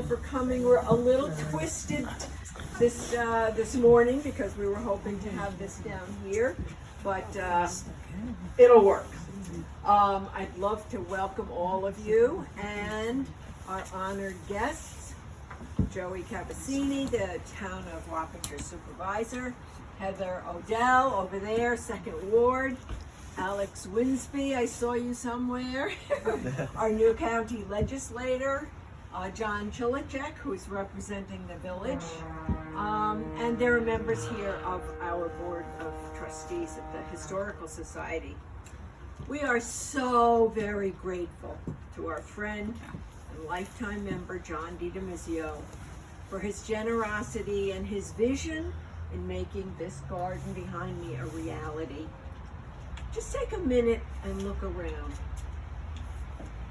all for coming. We're a little twisted this morning because we were hoping to have this down here, but it'll work. I'd love to welcome all of you and our honored guests, Joey Cavaccini, the town of Wappingers Supervisor, Heather Odell over there, Second Ward, Alex Winsby, I saw you somewhere, our new county legislator, John Tylisczak, who's representing the village, and there are members here of our board of trustees of the Historical Society. We are so very grateful to our friend and lifetime member, John DiDomizio, for his generosity and his vision in making this garden behind me a reality. Just take a minute and look around.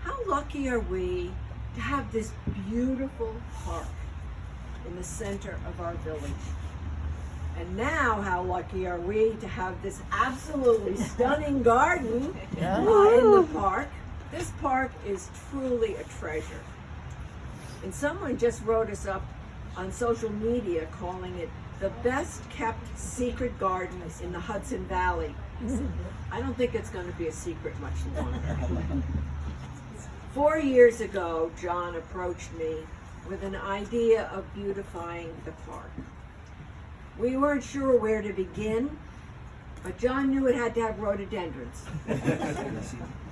How lucky are we to have this beautiful park in the center of our village? And now, how lucky are we to have this absolutely stunning garden in the park? This park is truly a treasure. And someone just wrote us up on social media calling it the best kept secret garden in the Hudson Valley. I don't think it's going to be a secret much longer. 4 years ago, John approached me with an idea of beautifying the park. We weren't sure where to begin, but John knew it had to have rhododendrons.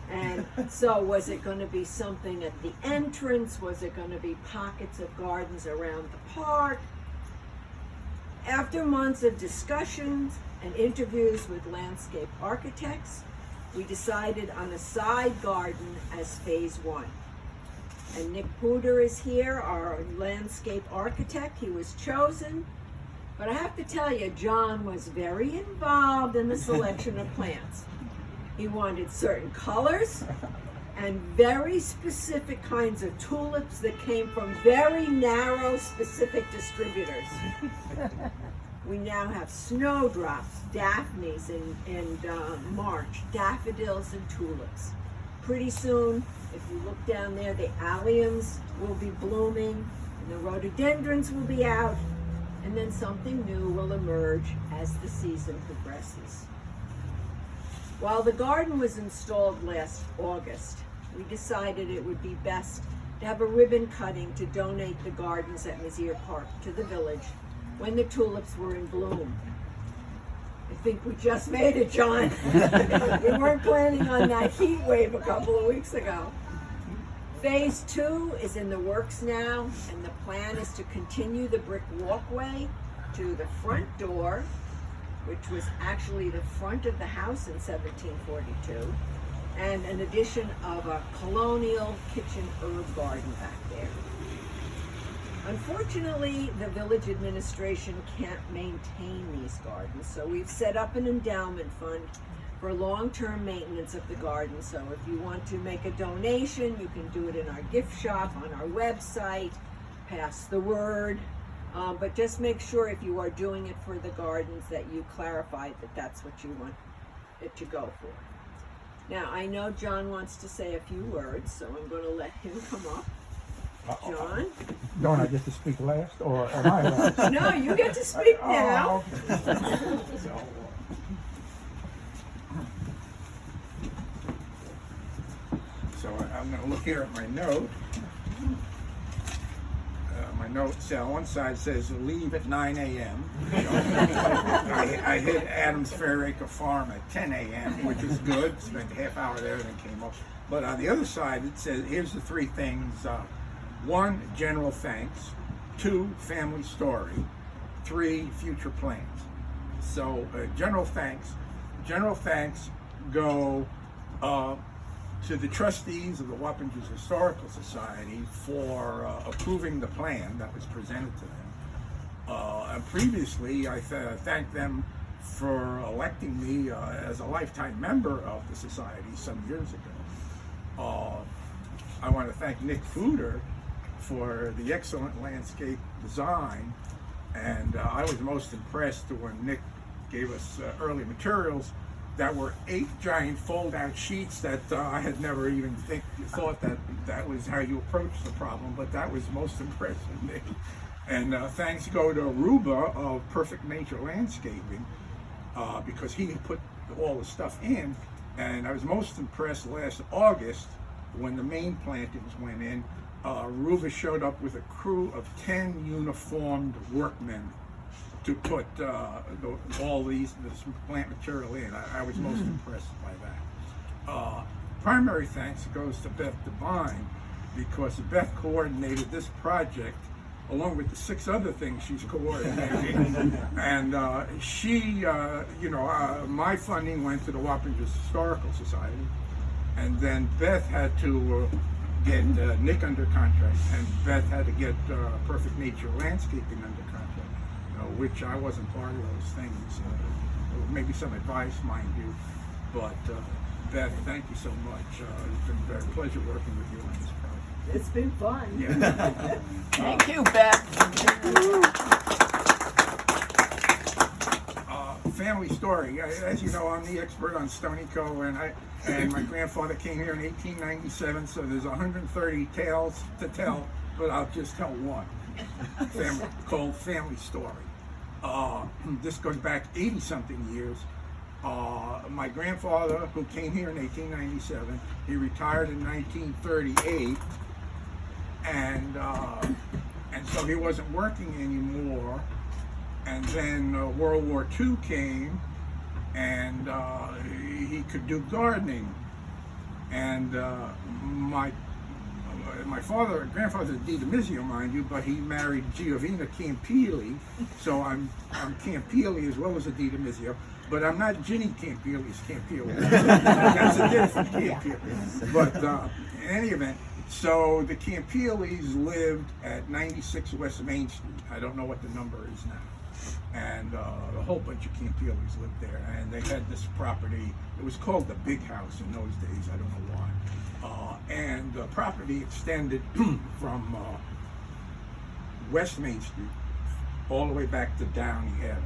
And so was it going to be something at the entrance? Was it going to be pockets of gardens around the park? After months of discussions and interviews with landscape architects, we decided on a side garden as phase one. And Nick Puder is here, our landscape architect. He was chosen. But I have to tell you, John was very involved in the selection of plants. He wanted certain colors and very specific kinds of tulips that came from very narrow, specific distributors. We now have snowdrops, daphnes in March, daffodils and tulips. Pretty soon, if you look down there, the alliums will be blooming and the rhododendrons will be out, and then something new will emerge as the season progresses. While the garden was installed last August, we decided it would be best to have a ribbon cutting to donate the gardens at Mesier Park to the village when the tulips were in bloom. I think we just made it, John. We weren't planning on that heat wave a couple of weeks ago. Phase two is in the works now, and the plan is to continue the brick walkway to the front door, which was actually the front of the house in 1742, and an addition of a colonial kitchen herb garden back there. Unfortunately, the village administration can't maintain these gardens, so we've set up an endowment fund for long-term maintenance of the garden. So if you want to make a donation, you can do it in our gift shop, on our website, pass the word. But just make sure if you are doing it for the gardens that you clarify that that's what you want it to go for. Now, I know John wants to say a few words, so I'm going to let him come up. John? Don't I get to speak last, or am I last? No, you get to speak now. So I'm going to look here at my note. My note on one side says leave at 9 a.m. I hit Adams Fairacre Farm at 10 a.m., which is good. Spent a half hour there, then came up. But on the other side, it says here's the three things. 1, general thanks. 2, family story. 3, future plans. So general thanks. General thanks go to the trustees of the Wappingers Historical Society for approving the plan that was presented to them. And previously, I thanked them for electing me as a lifetime member of the society some years ago. I want to thank Nick Puder for the excellent landscape design, and I was most impressed when Nick gave us early materials that were 8 giant fold-out sheets that I had never even thought that was how you approach the problem, but that was most impressive to me. And thanks go to Aruba of Perfect Nature Landscaping, because he put all the stuff in. And I was most impressed last August when the main plantings went in. Aruba showed up with a crew of 10 uniformed workmen to put all this plant material in. I was most impressed by that. Primary thanks goes to Beth Devine, because Beth coordinated this project along with the 6 other things she's coordinating. And my funding went to the Wappingers Historical Society, and then Beth had to get Nick under contract, and Beth had to get Perfect Nature Landscaping under contract, which I wasn't part of those things. Maybe some advice, mind you, but Beth, thank you so much. It's been a very pleasure working with you on this project. It's been fun. Yeah. Thank you, Beth. Family story. As you know, I'm the expert on Stony Cove, and my grandfather came here in 1897, so there's 130 tales to tell, but I'll just tell one. Called Family Story. This goes back 80-something years. My grandfather, who came here in 1897, he retired in 1938, and so he wasn't working anymore. And then World War II came, and he could do gardening. And my grandfather's DiDomizio, mind you, but he married Giovanna Campili, so I'm Campili as well as a DiDomizio, but I'm not Ginny Campili's Campili. That's a different Campili. But in any event, so the Campilis lived at 96 West Main Street. I don't know what the number is now. And a whole bunch of Campilis lived there, and they had this property. It was called the Big House in those days. I don't know why. And the property extended from West Main Street all the way back to Downey Avenue.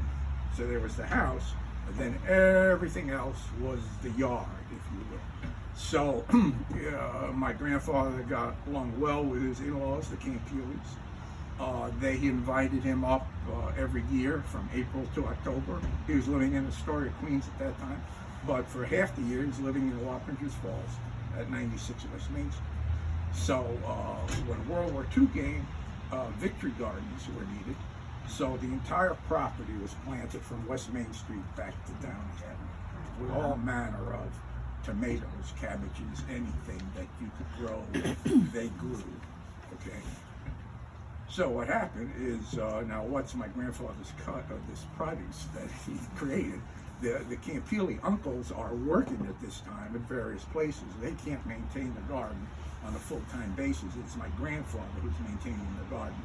So there was the house, and then everything else was the yard, if you will. So my grandfather got along well with his in-laws, the Campilis. They invited him up every year from April to October. He was living in Astoria, Queens at that time, but for half the year he was living in Wappingers Falls at 96 West Main Street. So when World War II came, victory gardens were needed. So the entire property was planted from West Main Street back to Downey Avenue with all manner of tomatoes, cabbages, anything that you could grow, they grew. Okay. So what happened is, now what's my grandfather's cut of this produce that he created? The Campili uncles are working at this time at various places. They can't maintain the garden on a full-time basis. It's my grandfather who's maintaining the garden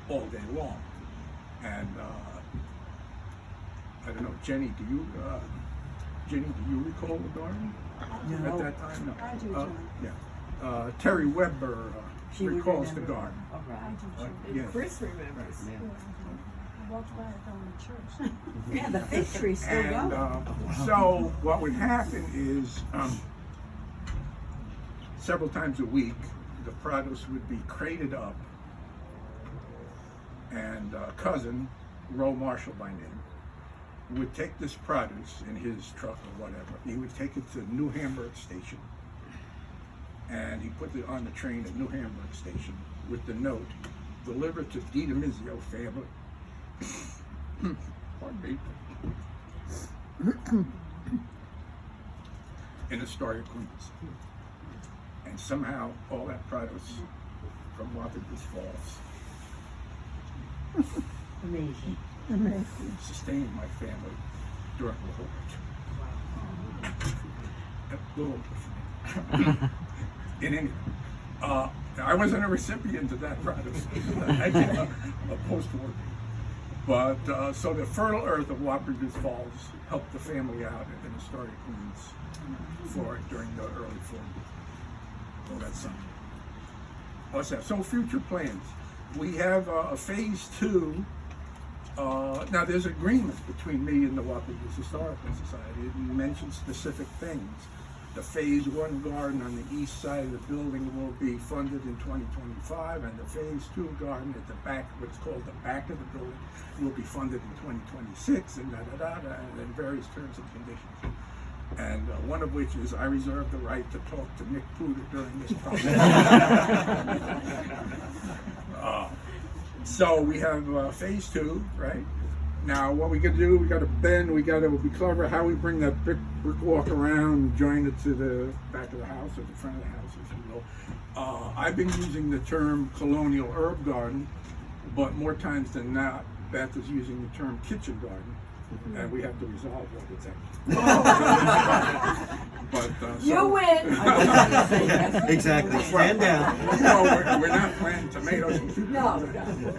all day long. And I don't know, Jenny, do you recall the garden at that time? No. I do, John. Yeah. Terry Weber recalls the garden. And Chris remembers. I walked by it on the church. Yeah, the fig tree's still And going. so what would happen is several times a week, the produce would be crated up, and cousin, Roe Marshall by name, would take this produce in his truck or whatever. He would take it to New Hamburg Station, and he put it on the train at New Hamburg Station with the note, delivered to DiDomizio family. Pardon me. In Astoria, Queens. And somehow all that produce from Wappingers Falls Amazing. sustained my family during the whole war. In any, I wasn't a recipient of that produce. I did a post-war. But so the fertile earth of Wappingers Falls helped the family out in Astoria, Queens, for during the early 40s. Oh, that's something. What's that? So future plans. We have a phase 2 Now, there's agreement between me and the Wappingers Historical Society. It mentions specific things. The Phase 1 garden on the east side of the building will be funded in 2025, and the Phase 2 garden at the back, what's called the back of the building, will be funded in 2026, and da-da-da-da, and then various terms and conditions. And one of which is I reserve the right to talk to Nick Puder during this process. So we have Phase 2, right? Now what we gotta do, we gotta bend, we gotta be clever how we bring that brick walk around and join it to the back of the house or the front of the house, if you will. I've been using the term colonial herb garden, but more times than not, Beth is using the term kitchen garden. And we have to resolve what it's actually. But, You win! Exactly. Stand down. No, we're not planting tomatoes and cucumbers.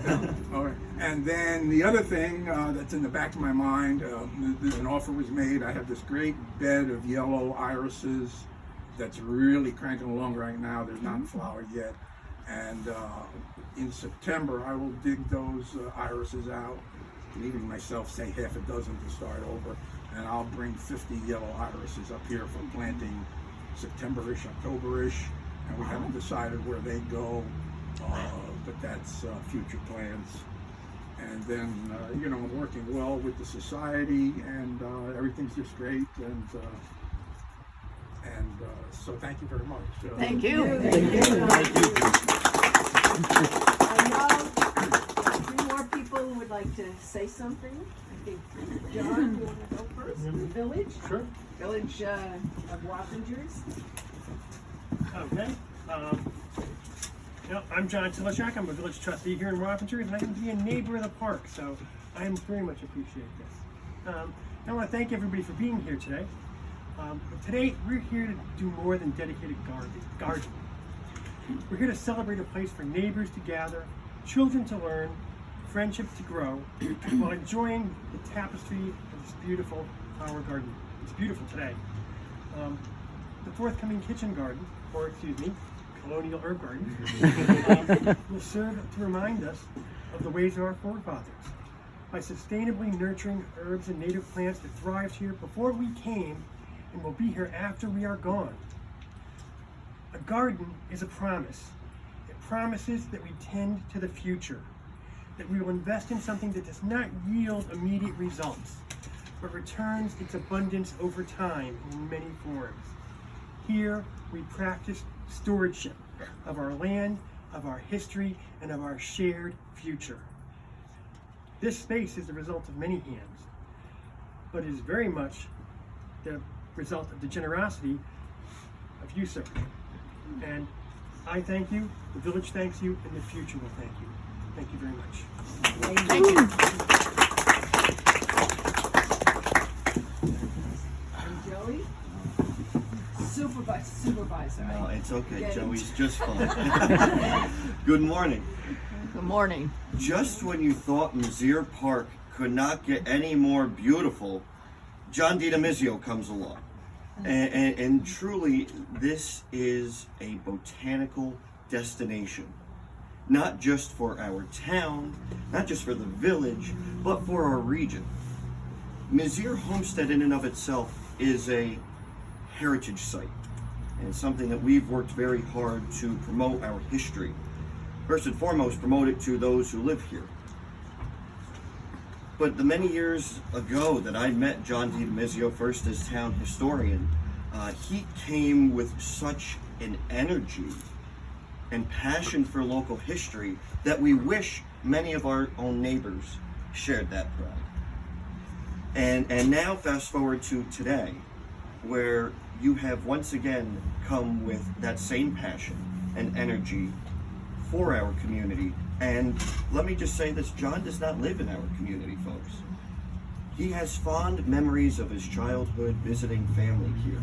No. All right. And then the other thing that's in the back of my mind, an offer was made. I have this great bed of yellow irises that's really cranking along right now. They're not flowered yet. And in September, I will dig those irises out, leaving myself, say, half a dozen to start over, and I'll bring 50 yellow irises up here for planting September-ish, October-ish, and we haven't decided where they go, but that's future plans. And then, I'm working well with the society, and everything's just great, and so thank you very much. Thank you. I know 3 more people would like to say something. I think, John, you want to go first? The village? Sure. Village of Wappingers. Okay. I'm John Tylisczak. I'm a village trustee here in Wappingers, and I can be a neighbor of the park, so I very much appreciate this. I want to thank everybody for being here today. Today, we're here to do more than dedicated garden. We're here to celebrate a place for neighbors to gather, children to learn, friendships to grow, while enjoying the tapestry of this beautiful flower garden. It's beautiful today. The forthcoming kitchen garden, colonial herb garden, will serve to remind us of the ways of our forefathers. By sustainably nurturing herbs and native plants that thrived here before we came and will be here after we are gone. A garden is a promise. It promises that we tend to the future, that we will invest in something that does not yield immediate results, but returns its abundance over time in many forms. Here, we practice stewardship of our land, of our history, and of our shared future. This space is the result of many hands, but it is very much the result of the generosity of you, sir. And I thank you, the village thanks you, and the future will thank you. Thank you very much. Thank you. And Joey? Supervisor. No, it's okay. Joey's just fine. Good morning. Good morning. Just when you thought Mesier Park could not get any more beautiful, John DiDomizio comes along. And truly, this is a botanical destination. Not just for our town, not just for the village, but for our region. Mesier Homestead in and of itself is a heritage site, and something that we've worked very hard to promote our history. First and foremost, promote it to those who live here. But the many years ago that I met John DiDomizio first as town historian, he came with such an energy and passion for local history that we wish many of our own neighbors shared that pride. And now fast forward to today, where you have once again come with that same passion and energy for our community. And let me just say this, John does not live in our community, folks. He has fond memories of his childhood visiting family here.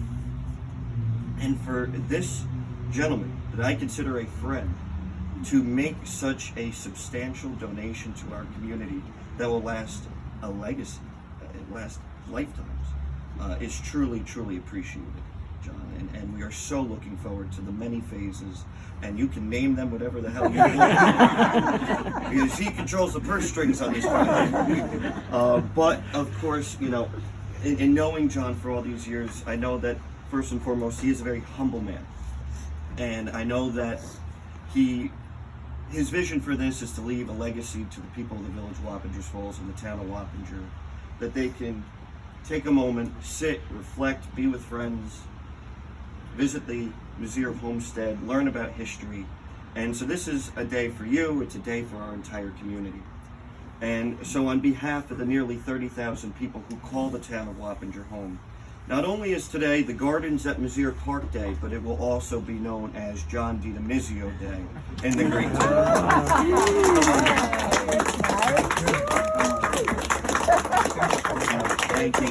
And for this gentleman, that I consider a friend, to make such a substantial donation to our community that will last a legacy, last lifetimes, is truly, truly appreciated. John, and we are so looking forward to the many phases. And you can name them whatever the hell you want, because he controls the purse strings on this project. But of course, you know, in knowing John for all these years, I know that first and foremost, he is a very humble man, and I know that his vision for this is to leave a legacy to the people of the village of Wappingers Falls and the town of Wappinger, that they can take a moment, sit, reflect, be with friends, visit the Mesier homestead, learn about history. And so this is a day for you, it's a day for our entire community. And so on behalf of the nearly 30,000 people who call the town of Wappinger home, not only is today the Gardens at Mesier Park Day, but it will also be known as John DiDomizio Day in the great town. Thank you.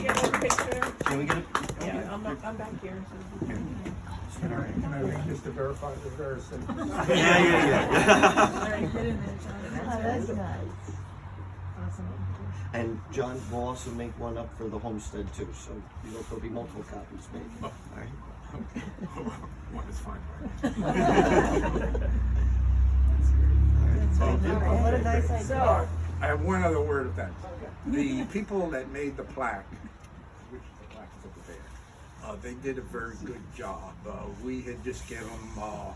Can we get it? Yeah, I'm back here. Can I read this to verify the verse? Yeah. All right, get in there, John. Oh, that's nice. And John will also make one up for the homestead too, so there'll be multiple copies made. All right. One is fine. What a nice idea. So, I have one other word of thanks. The people that made the plaque, which the plaque is over there, they did a very good job. We had just given them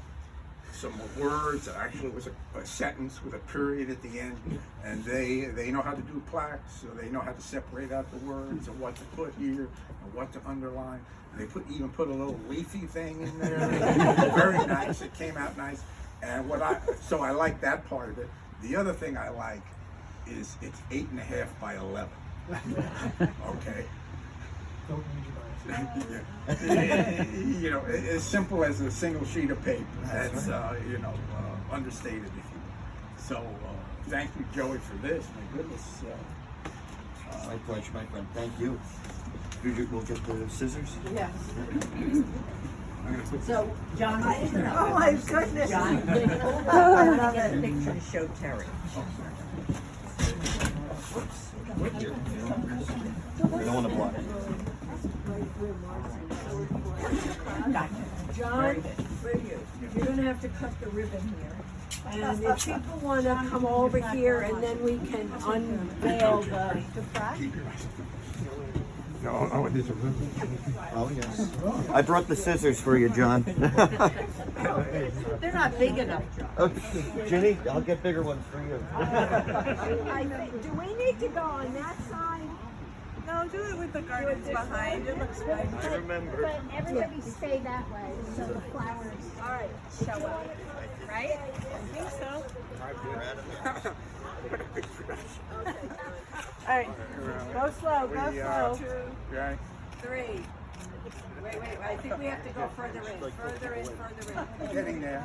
some words. Actually, it was a sentence with a period at the end, and they know how to do plaques, so they know how to separate out the words and what to put here and what to underline. And they even put a little leafy thing in there. Very nice. It came out nice. And so I like that part of it. The other thing I like is it's 8.5 by 11. Okay. You know, as simple as a single sheet of paper. That's understated, if you will. So thank you, Joey, for this. My goodness. My pleasure, my friend. Thank you. We'll get the scissors. yeah. So, John, Oh my goodness. John, I want to get a picture to show Terry. I don't want to block it. Gotcha. John, you're gonna have to cut the ribbon here. And if people wanna come over here and then we can unveil the Oh, these are ribbons. Oh, yes. I brought the scissors for you, John. They're not big enough, John. Oh, Ginny, I'll get bigger ones for you. do we need to go on that side? No, do it with the gardens behind. It looks good. I remember. But everybody stay that way, so the flowers All right. Show up. Right? I think so. All right. Go slow. Go slow. 2, Right. 3. Wait, I think we have to go further in, further in. Getting there.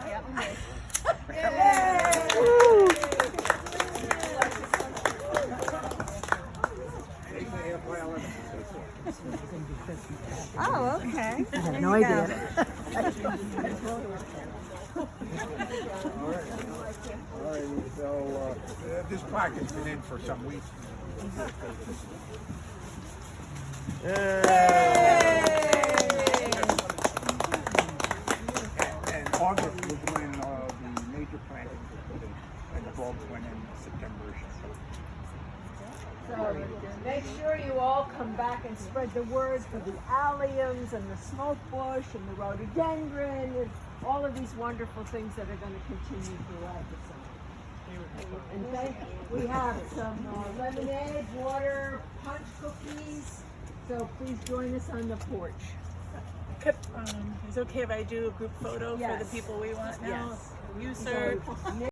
Oh, okay. I had no idea. All right, so this plaque has been in for some weeks. And August was when the major plantings were put in, and the bulbs went in September. So make sure you all come back and spread the word for the alliums and the smoke bush and the rhododendron and all of these wonderful things that are going to continue throughout the summer. And we have some lemonade, water, punch cookies. So please join us on the porch. Is it okay if I do a group photo for Yes. the people we want now? Yes. You, sir.